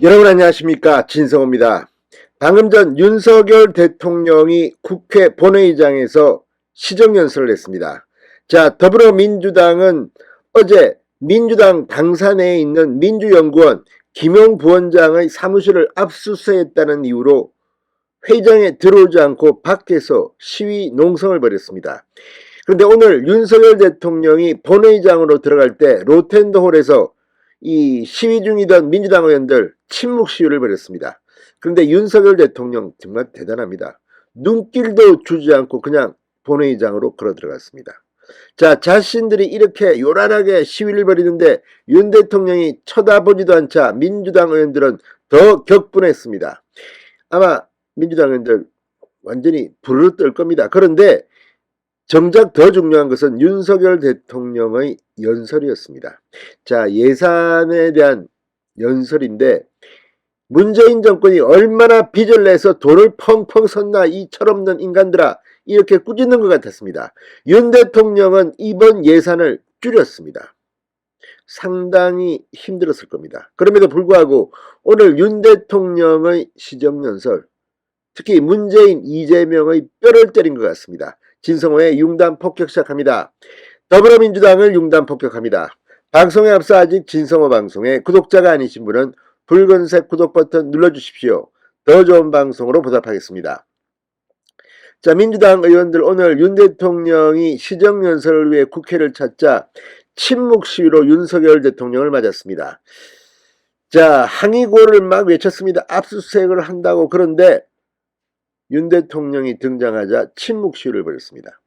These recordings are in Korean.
여러분 안녕하십니까, 진성호입니다. 방금 전 윤석열 대통령이 국회 본회의장에서 시정연설을 했습니다. 자, 더불어민주당은 어제 민주당 당사내에 있는 민주연구원 김용 부원장의 사무실을 압수수색했다는 이유로 회의장에 들어오지 않고 밖에서 시위 농성을 벌였습니다. 그런데 오늘 윤석열 대통령이 본회의장으로 들어갈 때 로텐더홀에서 이 시위 중이던 민주당 의원들 침묵 시위를 벌였습니다. 그런데 윤석열 대통령 정말 대단합니다. 눈길도 주지 않고 그냥 본회의장으로 걸어 들어갔습니다. 자, 자신들이 이렇게 요란하게 시위를 벌이는데 윤 대통령이 쳐다보지도 않자 민주당 의원들은 더 격분했습니다. 아마 민주당 의원들 완전히 부르르 떨 겁니다. 그런데 정작 더 중요한 것은 윤석열 대통령의 연설이었습니다. 자, 예산에 대한 연설인데 문재인 정권이 얼마나 빚을 내서 돈을 펑펑 썼나 이 철없는 인간들아, 이렇게 꾸짖는 것 같았습니다. 윤 대통령은 이번 예산을 줄였습니다. 상당히 힘들었을 겁니다. 그럼에도 불구하고 오늘 윤 대통령의 시정연설, 특히 문재인, 이재명의 뼈를 때린 것 같습니다. 진성호의 융단 폭격 시작합니다. 더불어민주당을 융단 폭격합니다. 방송에 앞서 아직 진성호 방송에 구독자가 아니신 분은 붉은색 구독 버튼 눌러주십시오. 더 좋은 방송으로 보답하겠습니다. 자, 민주당 의원들 오늘 윤 대통령이 시정연설을 위해 국회를 찾자 침묵 시위로 윤석열 대통령을 맞았습니다. 자, 항의고를 막 외쳤습니다. 압수수색을 한다고. 그런데 윤 대통령이 등장하자 침묵 시위를 벌였습니다.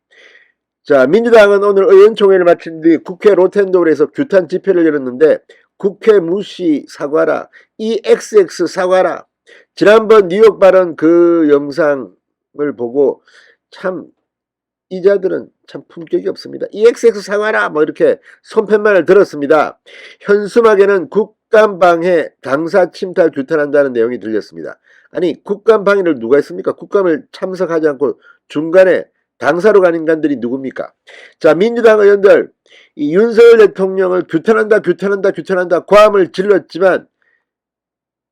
자, 민주당은 오늘 의원총회를 마친 뒤 국회 로텐도홀에서 규탄 집회를 열었는데 국회 무시 사과라, EXX 사과라. 지난번 뉴욕 발언 그 영상을 보고 참 이자들은 참 품격이 없습니다. EXX 사과라 뭐 이렇게 손팻말을 들었습니다. 현수막에는 국감방해 당사 침탈 규탄한다는 내용이 들렸습니다. 아니, 국감방해를 누가 했습니까? 국감을 참석하지 않고 중간에 당사로 간 인간들이 누굽니까? 자, 민주당 의원들 이 윤석열 대통령을 규탄한다 고함을 질렀지만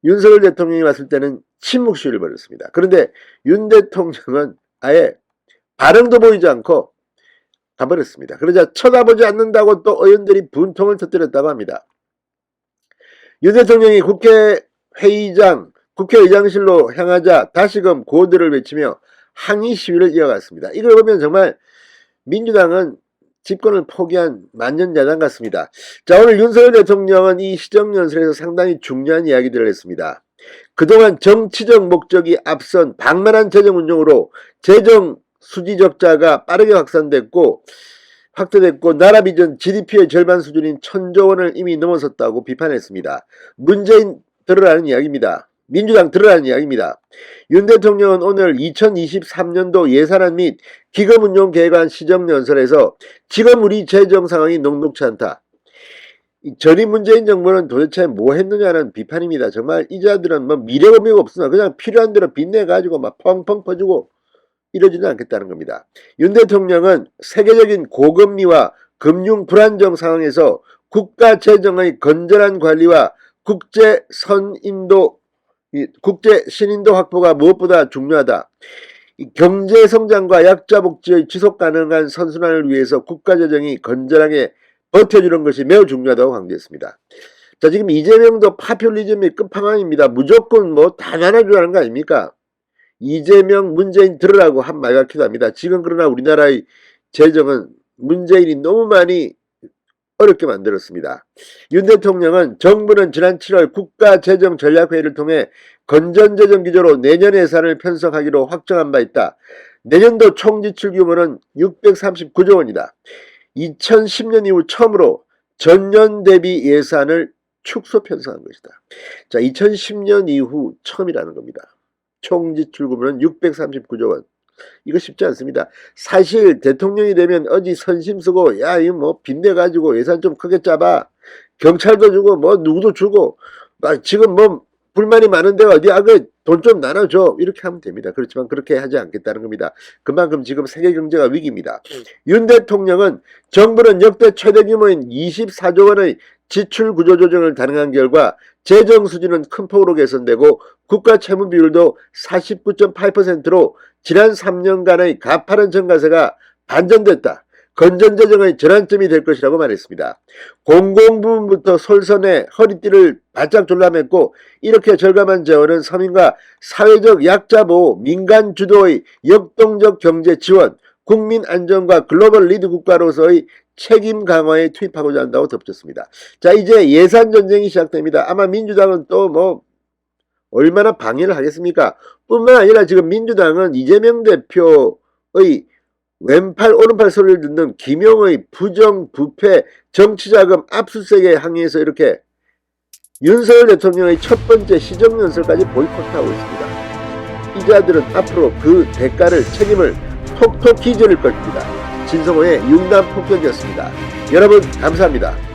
윤석열 대통령이 왔을 때는 침묵 시위를 벌였습니다. 그런데 윤 대통령은 아예 반응도 보이지 않고 가버렸습니다. 그러자 쳐다보지 않는다고 또 의원들이 분통을 터뜨렸다고 합니다. 윤 대통령이 국회의장실로 향하자 다시금 고들을 외치며 항의 시위를 이어갔습니다. 이걸 보면 정말 민주당은 집권을 포기한 만년야당 같습니다. 자, 오늘 윤석열 대통령은 이 시정연설에서 상당히 중요한 이야기들을 했습니다. 그동안 정치적 목적이 앞선 방만한 재정 운용으로 재정 수지 적자가 빠르게 확대됐고 나라 비전 GDP의 절반 수준인 1,000조 원을 이미 넘어섰다고 비판했습니다. 문재인 들으라는 이야기입니다. 민주당 들으라는 이야기입니다. 윤 대통령은 오늘 2023년도 예산안 및 기금운용계획안 시정연설에서 지금 우리 재정 상황이 녹록치 않다. 전임 문재인 정부는 도대체 뭐 했느냐는 비판입니다. 정말 이자들은 뭐 미래가 의미가 없으나 그냥 필요한 대로 빚내가지고 막 펑펑 퍼주고 이러지는 않겠다는 겁니다. 윤 대통령은 세계적인 고금리와 금융 불안정 상황에서 국가 재정의 건전한 관리와 국제 신인도 확보가 무엇보다 중요하다. 경제 성장과 약자 복지의 지속 가능한 선순환을 위해서 국가 재정이 건전하게 버텨주는 것이 매우 중요하다고 강조했습니다. 자, 지금 이재명도 파퓰리즘의 끝판왕입니다. 무조건 뭐 다 나눠주라는 거 아닙니까? 이재명, 문재인 들으라고 한 말 같기도 합니다. 지금 그러나 우리나라의 재정은 문재인이 너무 많이 어렵게 만들었습니다. 윤 대통령은 정부는 지난 7월 국가재정전략회의를 통해 건전재정 기조로 내년 예산을 편성하기로 확정한 바 있다. 내년도 총지출 규모는 639조 원이다. 2010년 이후 처음으로 전년 대비 예산을 축소 편성한 것이다. 자, 2010년 이후 처음이라는 겁니다. 총지출 규모는 639조 원. 이거 쉽지 않습니다. 사실 대통령이 되면 어디 선심 쓰고 야 이거 뭐 빚내가지고 예산 좀 크게 짜봐, 경찰도 주고 뭐 누구도 주고 지금 뭐 불만이 많은데 어디 돈 좀 나눠줘 이렇게 하면 됩니다. 그렇지만 그렇게 하지 않겠다는 겁니다. 그만큼 지금 세계 경제가 위기입니다. 윤 대통령은 정부는 역대 최대 규모인 24조 원의 지출 구조 조정을 단행한 결과 재정 수준은 큰 폭으로 개선되고 국가 채무 비율도 49.8%로 지난 3년간의 가파른 증가세가 반전됐다. 건전재정의 전환점이 될 것이라고 말했습니다. 공공부문부터 솔선해 허리띠를 바짝 졸라맸고 이렇게 절감한 재원은 서민과 사회적 약자 보호, 민간 주도의 역동적 경제 지원, 국민 안전과 글로벌 리드 국가로서의 책임 강화에 투입하고자 한다고 덧붙였습니다. 자, 이제 예산 전쟁이 시작됩니다. 아마 민주당은 또 얼마나 방해를 하겠습니까? 뿐만 아니라 지금 민주당은 이재명 대표의 왼팔 오른팔 소리를 듣는 김용의 부정 부패 정치자금 압수수색에 항의해서 이렇게 윤석열 대통령의 첫 번째 시정연설까지 보이콧하고 있습니다. 이 자들은 앞으로 그 대가를 책임을 톡톡히 지를 겁니다. 진성호의 융단 폭격이었습니다. 여러분 감사합니다.